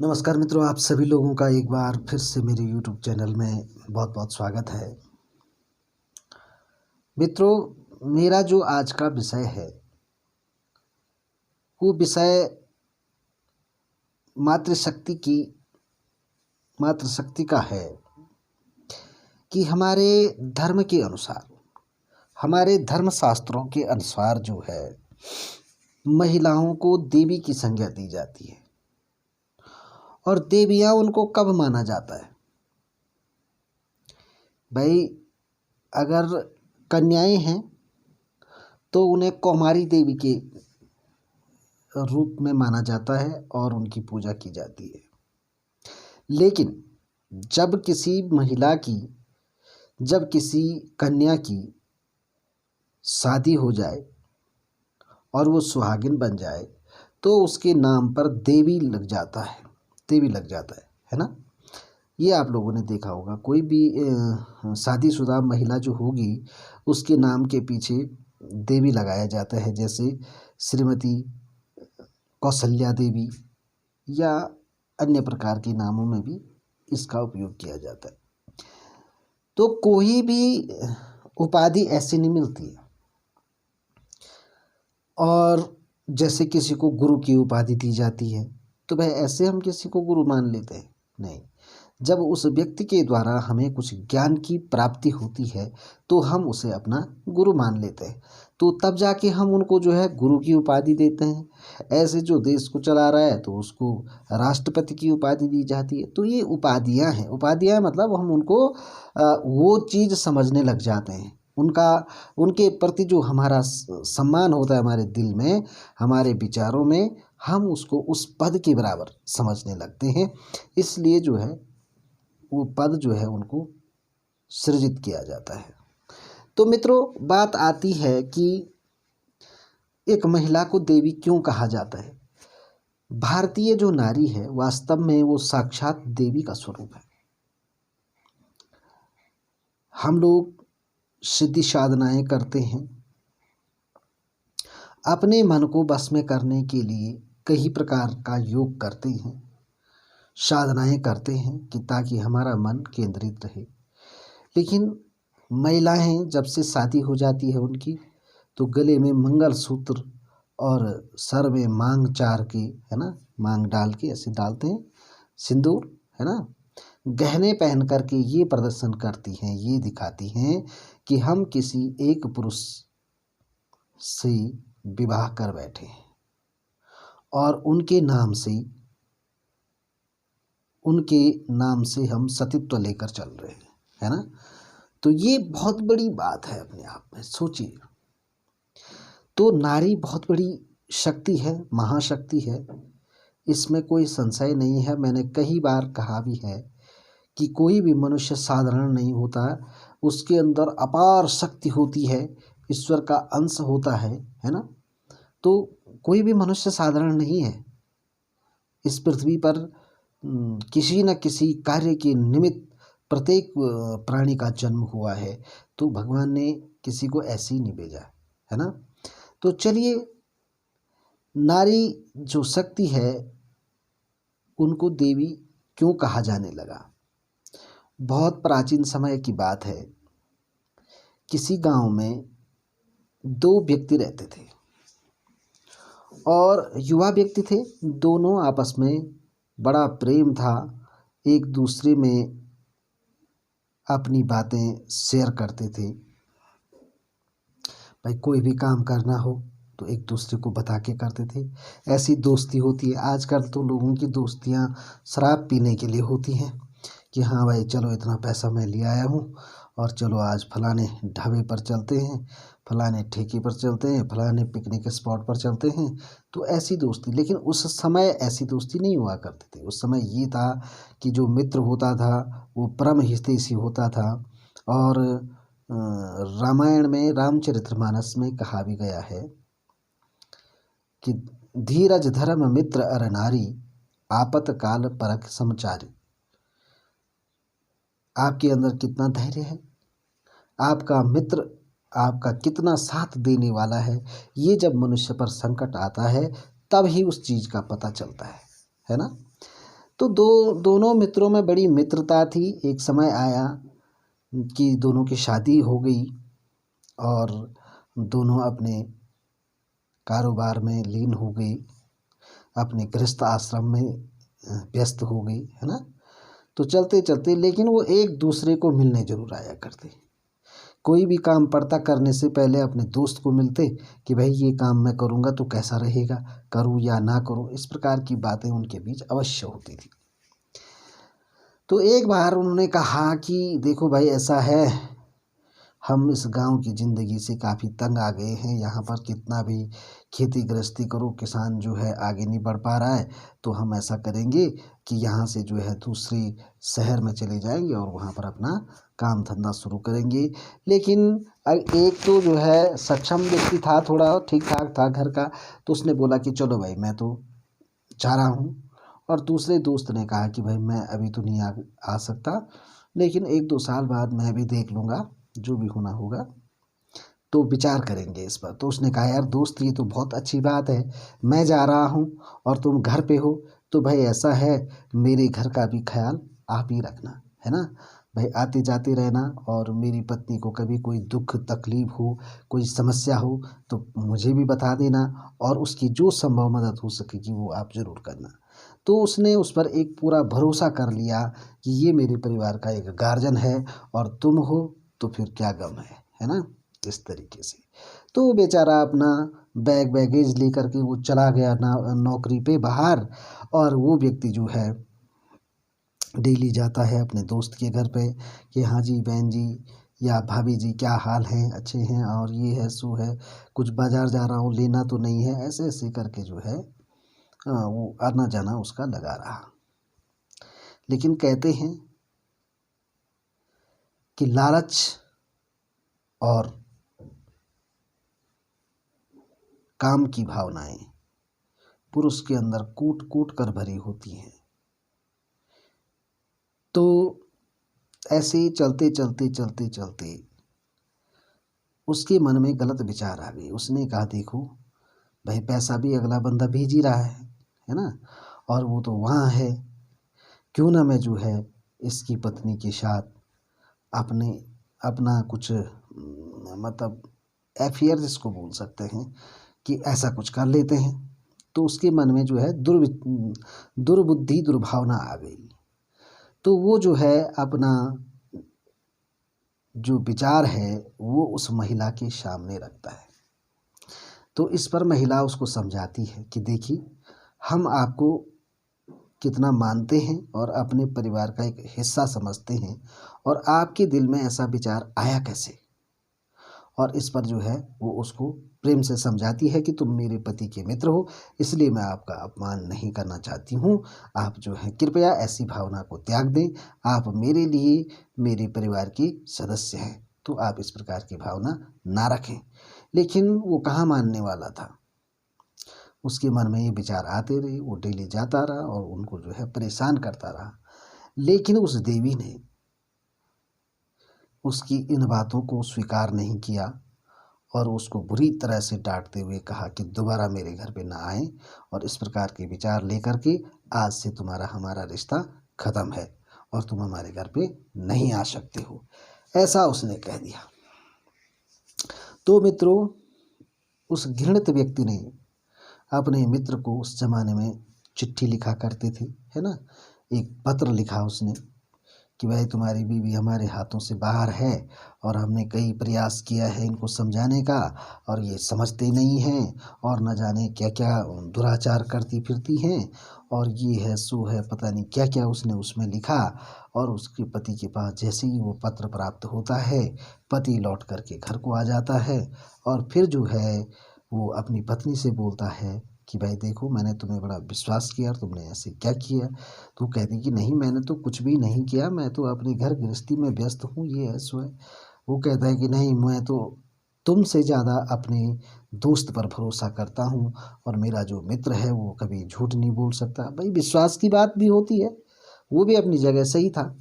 नमस्कार मित्रों, आप सभी लोगों का एक बार फिर से मेरे YouTube चैनल में बहुत बहुत स्वागत है। मित्रों, मेरा जो आज का विषय है वो विषय मातृशक्ति का है कि हमारे धर्म के अनुसार, हमारे धर्म शास्त्रों के अनुसार जो है महिलाओं को देवी की संज्ञा दी जाती है। और देवियाँ उनको कब माना जाता है भाई? अगर कन्याएं हैं तो उन्हें कौमारी देवी के रूप में माना जाता है और उनकी पूजा की जाती है। लेकिन जब किसी कन्या की शादी हो जाए और वो सुहागिन बन जाए तो उसके नाम पर देवी लग जाता है ना। ये आप लोगों ने देखा होगा, कोई भी शादीशुदा महिला जो होगी उसके नाम के पीछे देवी लगाया जाता है, जैसे श्रीमती कौशल्या देवी या अन्य प्रकार के नामों में भी इसका उपयोग किया जाता है। तो कोई भी उपाधि ऐसी नहीं मिलती है। और जैसे किसी को गुरु की उपाधि दी जाती है तो भाई ऐसे हम किसी को गुरु मान लेते हैं? नहीं। जब उस व्यक्ति के द्वारा हमें कुछ ज्ञान की प्राप्ति होती है तो हम उसे अपना गुरु मान लेते हैं, तो तब जाके हम उनको जो है गुरु की उपाधि देते हैं। ऐसे जो देश को चला रहा है तो उसको राष्ट्रपति की उपाधि दी जाती है। तो ये उपाधियां हैं। उपाधियां मतलब हम उनको वो चीज़ समझने लग जाते हैं। उनके प्रति जो हमारा सम्मान होता है हमारे दिल में, हमारे विचारों में, हम उसको उस पद के बराबर समझने लगते हैं। इसलिए जो है वो पद जो है उनको सृजित किया जाता है। तो मित्रों, बात आती है कि एक महिला को देवी क्यों कहा जाता है। भारतीय जो नारी है वास्तव में वो साक्षात देवी का स्वरूप है। हम लोग सिद्धि साधनाएं करते हैं, अपने मन को बस में करने के लिए कई प्रकार का योग करते हैं, साधनाएं करते हैं कि ताकि हमारा मन केंद्रित रहे। लेकिन महिलाएं जब से शादी हो जाती है उनकी, तो गले में मंगलसूत्र और सर में मांग चार के, है ना, मांग डाल के ऐसे डालते हैं, सिंदूर, है ना, गहने पहन करके ये प्रदर्शन करती हैं, ये दिखाती हैं कि हम किसी एक पुरुष से विवाह कर बैठे हैं और उनके नाम से हम सतीत्व लेकर चल रहे हैं, है ना। तो ये बहुत बड़ी बात है अपने आप में, सोचिए। तो नारी बहुत बड़ी शक्ति है, महाशक्ति है, इसमें कोई संशय नहीं है। मैंने कई बार कहा भी है कि कोई भी मनुष्य साधारण नहीं होता, उसके अंदर अपार शक्ति होती है, ईश्वर का अंश होता है ना। तो कोई भी मनुष्य साधारण नहीं है। इस पृथ्वी पर किसी न किसी कार्य के निमित्त प्रत्येक प्राणी का जन्म हुआ है, तो भगवान ने किसी को ऐसे ही नहीं भेजा, है ना। तो चलिए, नारी जो शक्ति है उनको देवी क्यों कहा जाने लगा। बहुत प्राचीन समय की बात है। किसी गांव में दो व्यक्ति रहते थे और युवा व्यक्ति थे। दोनों आपस में बड़ा प्रेम था, एक दूसरे में अपनी बातें शेयर करते थे। भाई कोई भी काम करना हो तो एक दूसरे को बता के करते थे। ऐसी दोस्ती होती है। आजकल तो लोगों की दोस्तियां शराब पीने के लिए होती हैं कि हाँ भाई चलो इतना पैसा मैं ले आया हूँ और चलो आज फलाने ढाबे पर चलते हैं, फलाने ठेके पर चलते हैं, फलाने पिकनिक स्पॉट पर चलते हैं। तो ऐसी दोस्ती, लेकिन उस समय ऐसी दोस्ती नहीं हुआ करती थी। उस समय ये था कि जो मित्र होता था वो परम हितैषी होता था। और रामायण में, रामचरितमानस में कहा भी गया है कि धीरज धर्म मित्र अर नारी, आपत काल परख समचारी। आपके अंदर कितना धैर्य है, आपका मित्र आपका कितना साथ देने वाला है, ये जब मनुष्य पर संकट आता है तब ही उस चीज़ का पता चलता है ना। तो दोनों मित्रों में बड़ी मित्रता थी। एक समय आया कि दोनों की शादी हो गई और दोनों अपने कारोबार में लीन हो गई, अपने गृहस्थ आश्रम में व्यस्त हो गई, है ना। तो चलते चलते लेकिन वो एक दूसरे को मिलने जरूर आया करते। कोई भी काम पड़ता करने से पहले अपने दोस्त को मिलते कि भाई ये काम मैं करूँगा तो कैसा रहेगा, करूँ या ना करूँ, इस प्रकार की बातें उनके बीच अवश्य होती थी। तो एक बार उन्होंने कहा कि देखो भाई ऐसा है, हम इस गांव की ज़िंदगी से काफ़ी तंग आ गए हैं। यहाँ पर कितना भी खेती गृहस्थी करो, किसान जो है आगे नहीं बढ़ पा रहा है। तो हम ऐसा करेंगे कि यहाँ से जो है दूसरे शहर में चले जाएंगे और वहाँ पर अपना काम धंधा शुरू करेंगे। लेकिन एक तो जो है सक्षम व्यक्ति था, थोड़ा ठीक ठाक था घर का, तो उसने बोला कि चलो भाई मैं तो जा रहा हूँ। और दूसरे दोस्त ने कहा कि भाई मैं अभी तो नहीं आ सकता, लेकिन 1-2 साल बाद मैं भी देख लूँगा, जो भी होना होगा तो विचार करेंगे इस पर। तो उसने कहा यार दोस्त ये तो बहुत अच्छी बात है, मैं जा रहा हूँ और तुम घर पे हो, तो भाई ऐसा है मेरे घर का भी ख्याल आप ही रखना, है ना भाई, आते जाते रहना। और मेरी पत्नी को कभी कोई दुख तकलीफ हो, कोई समस्या हो तो मुझे भी बता देना, और उसकी जो संभव मदद हो सकेगी वो आप ज़रूर करना। तो उसने उस पर एक पूरा भरोसा कर लिया कि ये मेरे परिवार का एक गार्जियन है और तुम हो तो फिर क्या गम है ना, इस तरीके से। तो वो बेचारा अपना बैगेज लेकर के वो चला गया नौकरी पे बाहर। और वो व्यक्ति जो है डेली जाता है अपने दोस्त के घर पे कि हाँ जी बहन जी या भाभी जी क्या हाल है, अच्छे हैं, और ये है सो है, कुछ बाजार जा रहा हूँ, लेना तो नहीं है, ऐसे ऐसे करके जो है वो आना जाना उसका लगा रहा। लेकिन कहते हैं कि लालच और काम की भावनाएं पुरुष के अंदर कूट कूट कर भरी होती हैं। तो ऐसे ही चलते चलते चलते चलते उसके मन में गलत विचार आ गए। उसने कहा देखो भाई पैसा भी अगला बंदा भेज ही रहा है ना, और वो तो वहाँ है, क्यों ना मैं जो है इसकी पत्नी के साथ अपने अपना कुछ मतलब अफेयर जिसको बोल सकते हैं कि ऐसा कुछ कर लेते हैं। तो उसके मन में जो है दुर्बुद्धि दुर्भावना आ गई। तो वो जो है अपना जो विचार है वो उस महिला के सामने रखता है। तो इस पर महिला उसको समझाती है कि देखिए हम आपको कितना मानते हैं और अपने परिवार का एक हिस्सा समझते हैं, और आपके दिल में ऐसा विचार आया कैसे। और इस पर जो है वो उसको प्रेम से समझाती है कि तुम मेरे पति के मित्र हो, इसलिए मैं आपका अपमान नहीं करना चाहती हूँ। आप जो है कृपया ऐसी भावना को त्याग दें, आप मेरे लिए मेरे परिवार के सदस्य हैं, तो आप इस प्रकार की भावना ना रखें। लेकिन वो कहाँ मानने वाला था, उसके मन में ये विचार आते रहे, वो डेली जाता रहा और उनको जो है परेशान करता रहा। लेकिन उस देवी ने उसकी इन बातों को स्वीकार नहीं किया और उसको बुरी तरह से डांटते हुए कहा कि दोबारा मेरे घर पे ना आए, और इस प्रकार के विचार लेकर के आज से तुम्हारा हमारा रिश्ता ख़त्म है और तुम हमारे घर पे नहीं आ सकते हो, ऐसा उसने कह दिया। तो मित्रों उस घृणित व्यक्ति ने अपने मित्र को, उस ज़माने में चिट्ठी लिखा करते थे, है ना, एक पत्र लिखा उसने कि भाई तुम्हारी बीवी हमारे हाथों से बाहर है और हमने कई प्रयास किया है इनको समझाने का, और ये समझते नहीं हैं और न जाने क्या क्या दुराचार करती फिरती हैं, और ये है सो है, पता नहीं क्या क्या उसने उसमें लिखा। और उसके पति के पास जैसे ही वो पत्र प्राप्त होता है, पति लौट करके घर को आ जाता है और फिर जो है वो अपनी पत्नी से बोलता है कि भाई देखो मैंने तुम्हें बड़ा विश्वास किया और तुमने ऐसे क्या किया। तो कहती कि नहीं मैंने तो कुछ भी नहीं किया, मैं तो अपने घर गृहस्थी में व्यस्त हूँ, ये है सो है। वो कहता है कि नहीं मैं तो तुमसे ज़्यादा अपने दोस्त पर भरोसा करता हूँ, और मेरा जो मित्र है वो कभी झूठ नहीं बोल सकता। भाई विश्वास की बात भी होती है, वो भी अपनी जगह सही था।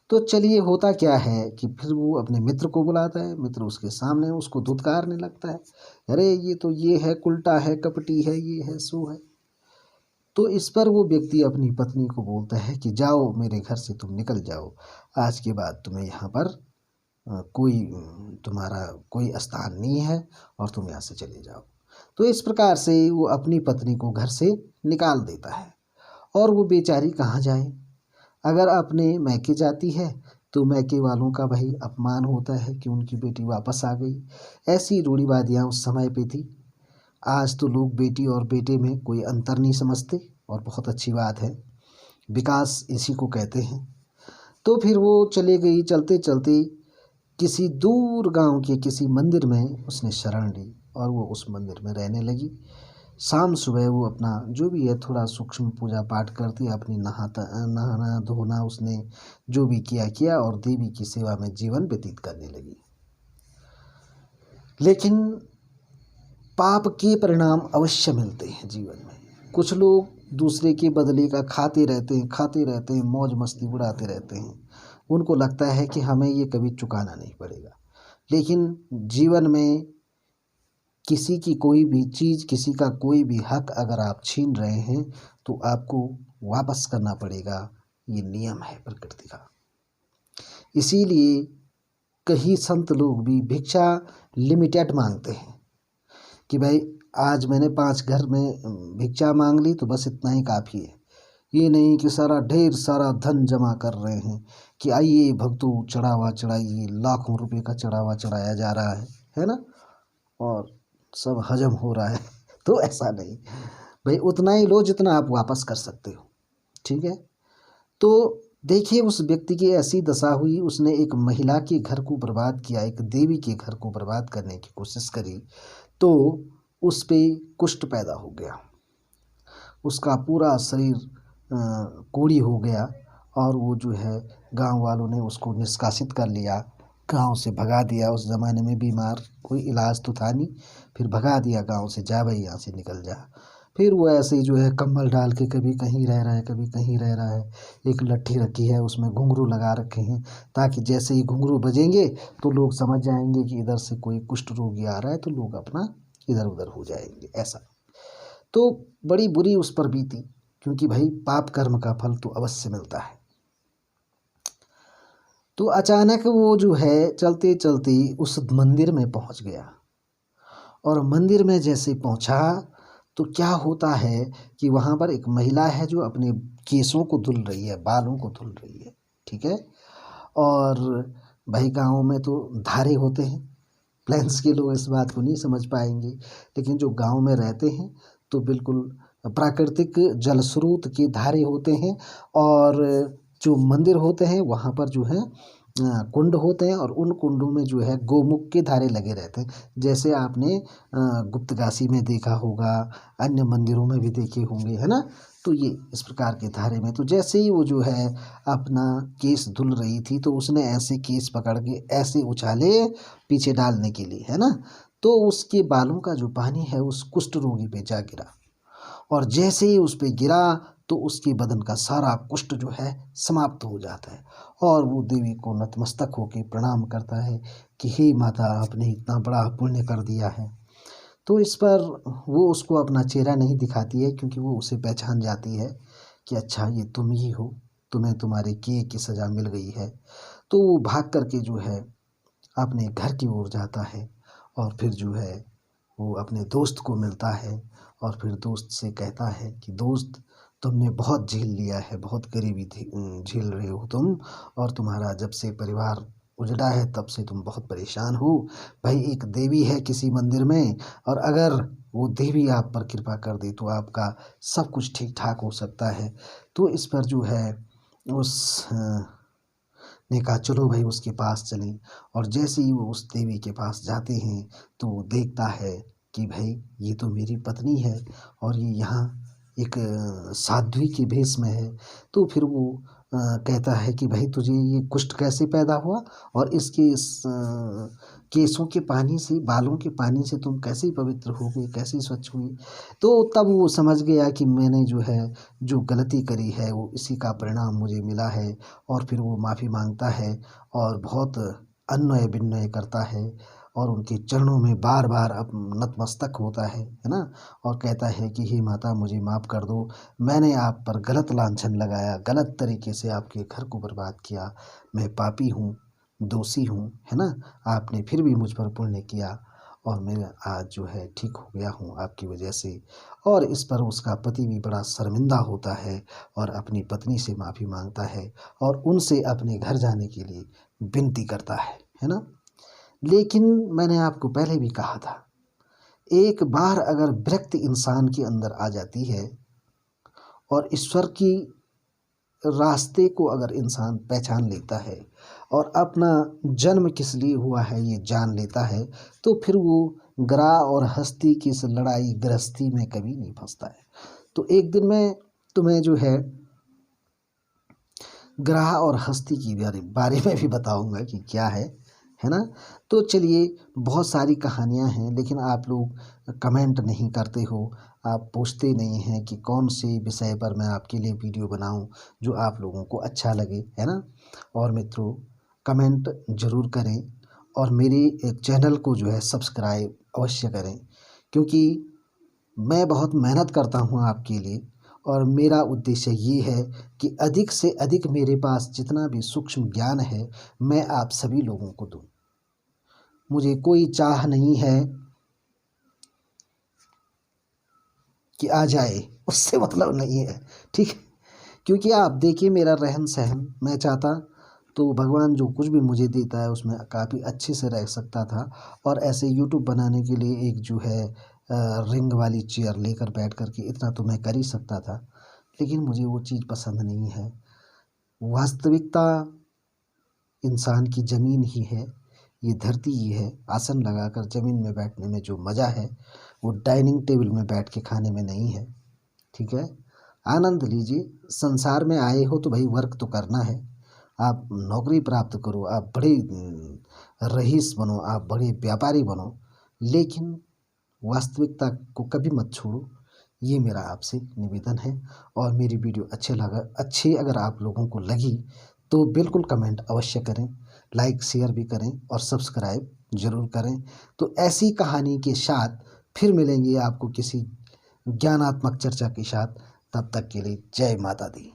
तो चलिए होता क्या है कि फिर वो अपने मित्र को बुलाता है, मित्र उसके सामने उसको धुतकारने लगता है, अरे ये तो ये है, उल्टा है, कपटी है, ये है सो है। तो इस पर वो व्यक्ति अपनी पत्नी को बोलता है कि जाओ मेरे घर से तुम निकल जाओ, आज के बाद तुम्हें यहाँ पर कोई तुम्हारा कोई स्थान नहीं है और तुम यहाँ से चले जाओ। तो इस प्रकार से वो अपनी पत्नी को घर से निकाल देता है और वो बेचारी कहाँ जाए। अगर अपने मैके जाती है तो मैके वालों का भाई अपमान होता है कि उनकी बेटी वापस आ गई। ऐसी रूढ़िवादियाँ उस समय पे थी। आज तो लोग बेटी और बेटे में कोई अंतर नहीं समझते और बहुत अच्छी बात है, विकास इसी को कहते हैं। तो फिर वो चले गई, चलते चलते किसी दूर गांव के किसी मंदिर में उसने शरण ली और वो उस मंदिर में रहने लगी। शाम सुबह वो अपना जो भी है थोड़ा सूक्ष्म पूजा पाठ करती, अपनी नहाना धोना उसने जो भी किया और देवी की सेवा में जीवन व्यतीत करने लगी। लेकिन पाप के परिणाम अवश्य मिलते हैं जीवन में। कुछ लोग दूसरे के बदले का खाते रहते हैं, मौज मस्ती उड़ाते रहते हैं। उनको लगता है कि हमें ये कभी चुकाना नहीं पड़ेगा। लेकिन जीवन में किसी की कोई भी चीज़, किसी का कोई भी हक अगर आप छीन रहे हैं तो आपको वापस करना पड़ेगा। ये नियम है प्रकृति का। इसीलिए कई संत लोग भी भिक्षा लिमिटेड मांगते हैं कि भाई आज मैंने 5 घर में भिक्षा मांग ली तो बस इतना ही काफ़ी है। ये नहीं कि ढेर सारा धन जमा कर रहे हैं कि आइए भक्तों चढ़ावा चढ़ाइए, लाखों रुपए का चढ़ावा चढ़ाया जा रहा है ना, और सब हजम हो रहा है। तो ऐसा नहीं भाई, उतना ही लो जितना आप वापस कर सकते हो, ठीक है। तो देखिए उस व्यक्ति की ऐसी दशा हुई, उसने एक महिला के घर को बर्बाद किया, एक देवी के घर को बर्बाद करने की कोशिश करी तो उस पे कुष्ठ पैदा हो गया। उसका पूरा शरीर कोढ़ी हो गया और वो जो है गांव वालों ने उसको निष्कासित कर लिया, गांव से भगा दिया। उस ज़माने में बीमार कोई इलाज तो था नहीं, फिर भगा दिया गांव से, जा भाई यहाँ से निकल जा। फिर वो ऐसे ही जो है कंबल डाल के कभी कहीं रह रहा है, कभी कहीं रह रहा है। एक लट्ठी रखी है, उसमें घुंघरू लगा रखे हैं ताकि जैसे ही घुंघरू बजेंगे तो लोग समझ जाएंगे कि इधर से कोई कुष्ठ रोगी आ रहा है, तो लोग अपना इधर उधर हो जाएंगे। ऐसा तो बड़ी बुरी उस पर बीती, क्योंकि भाई पाप कर्म का फल तो अवश्य मिलता है। तो अचानक वो जो है चलते चलते उस मंदिर में पहुंच गया और मंदिर में जैसे पहुंचा तो क्या होता है कि वहाँ पर एक महिला है जो अपने केसों को धुल रही है, बालों को धुल रही है, ठीक है। और भाई गाँव में तो धारे होते हैं, प्लेन्स के लोग इस बात को नहीं समझ पाएंगे, लेकिन जो गांव में रहते हैं तो बिल्कुल प्राकृतिक जल स्रोत के धारे होते हैं। और जो मंदिर होते हैं वहाँ पर जो है कुंड होते हैं और उन कुंडों में जो है गोमुख के धारे लगे रहते हैं। जैसे आपने गुप्तकाशी में देखा होगा, अन्य मंदिरों में भी देखे होंगे, है ना। तो ये इस प्रकार के धारे में तो जैसे ही वो जो है अपना केस धुल रही थी तो उसने ऐसे केस पकड़ के ऐसे उछाले पीछे डालने के लिए, है ना। तो उसके बालों का जो पानी है उस कुष्ठ रोगी पे जा गिरा और जैसे ही उस पे गिरा तो उसके बदन का सारा कुष्ठ जो है समाप्त हो जाता है और वो देवी को नतमस्तक होकर प्रणाम करता है कि हे माता, आपने इतना बड़ा पुण्य कर दिया है। तो इस पर वो उसको अपना चेहरा नहीं दिखाती है, क्योंकि वो उसे पहचान जाती है कि अच्छा ये तुम ही हो, तुम्हें तुम्हारे किए की सज़ा मिल गई है। तो वो भाग करके जो है अपने घर की ओर जाता है और फिर जो है वो अपने दोस्त को मिलता है और फिर दोस्त से कहता है कि दोस्त, तुमने बहुत झेल लिया है, बहुत गरीबी झेल रहे हो तुम, और तुम्हारा जब से परिवार उजड़ा है तब से तुम बहुत परेशान हो। भाई एक देवी है किसी मंदिर में, और अगर वो देवी आप पर कृपा कर दे तो आपका सब कुछ ठीक ठाक हो सकता है। तो इस पर जो है उस ने कहा चलो भाई उसके पास चलें। और जैसे ही वो उस देवी के पास जाते हैं तो वो देखता है कि भाई ये तो मेरी पत्नी है और ये यहाँ एक साध्वी के भेष में है। तो फिर वो कहता है कि भाई तुझे ये कुष्ठ कैसे पैदा हुआ और इसके केसों के पानी से, बालों के पानी से तुम कैसे पवित्र हो गई, कैसे स्वच्छ हुई। तो तब वो समझ गया कि मैंने जो है जो गलती करी है वो इसी का परिणाम मुझे मिला है। और फिर वो माफ़ी मांगता है और बहुत अन्वय विनय करता है और उनके चरणों में बार बार अब नतमस्तक होता है ना, और कहता है कि हे माता मुझे माफ़ कर दो, मैंने आप पर गलत लांछन लगाया, गलत तरीके से आपके घर को बर्बाद किया, मैं पापी हूँ, दोषी हूँ, है ना, आपने फिर भी मुझ पर पुण्य किया और मैं आज जो है ठीक हो गया हूँ आपकी वजह से। और इस पर उसका पति भी बड़ा शर्मिंदा होता है और अपनी पत्नी से माफ़ी मांगता है और उनसे अपने घर जाने के लिए विनती करता है ना। लेकिन मैंने आपको पहले भी कहा था, एक बार अगर विरक्ति इंसान के अंदर आ जाती है और ईश्वर की रास्ते को अगर इंसान पहचान लेता है और अपना जन्म किस लिए हुआ है ये जान लेता है, तो फिर वो ग्रह और हस्ती की इस लड़ाई गृहस्थी में कभी नहीं फंसता है। तो एक दिन मैं तुम्हें जो है ग्रह और हस्ती की बारे में भी बताऊंगा कि क्या है ना। तो चलिए, बहुत सारी कहानियां हैं लेकिन आप लोग कमेंट नहीं करते हो, आप पूछते नहीं हैं कि कौन से विषय पर मैं आपके लिए वीडियो बनाऊं जो आप लोगों को अच्छा लगे, है ना। और मित्रों, कमेंट ज़रूर करें और मेरे चैनल को जो है सब्सक्राइब अवश्य करें, क्योंकि मैं बहुत मेहनत करता हूं आपके लिए और मेरा उद्देश्य ये है कि अधिक से अधिक मेरे पास जितना भी सूक्ष्म ज्ञान है मैं आप सभी लोगों को दूं। मुझे कोई चाह नहीं है कि आ जाए, उससे मतलब नहीं है, ठीक है। क्योंकि आप देखिए मेरा रहन सहन, मैं चाहता तो भगवान जो कुछ भी मुझे देता है उसमें काफ़ी अच्छे से रह सकता था और ऐसे यूट्यूब बनाने के लिए एक जो है रिंग वाली चेयर लेकर बैठ कर के इतना तो मैं कर ही सकता था, लेकिन मुझे वो चीज़ पसंद नहीं है। वास्तविकता इंसान की ज़मीन ही है, ये धरती ही है। आसन लगाकर ज़मीन में बैठने में जो मज़ा है वो डाइनिंग टेबल में बैठ के खाने में नहीं है, ठीक है। आनंद लीजिए, संसार में आए हो तो भाई वर्क तो करना है। आप नौकरी प्राप्त करो, आप बड़े रईस बनो, आप बड़े व्यापारी बनो, लेकिन वास्तविकता को कभी मत छोड़ो, ये मेरा आपसे निवेदन है। और मेरी वीडियो अच्छी अगर आप लोगों को लगी तो बिल्कुल कमेंट अवश्य करें, लाइक शेयर भी करें और सब्सक्राइब ज़रूर करें। तो ऐसी कहानी के साथ फिर मिलेंगे आपको किसी ज्ञानात्मक चर्चा के साथ। तब तक के लिए जय माता दी।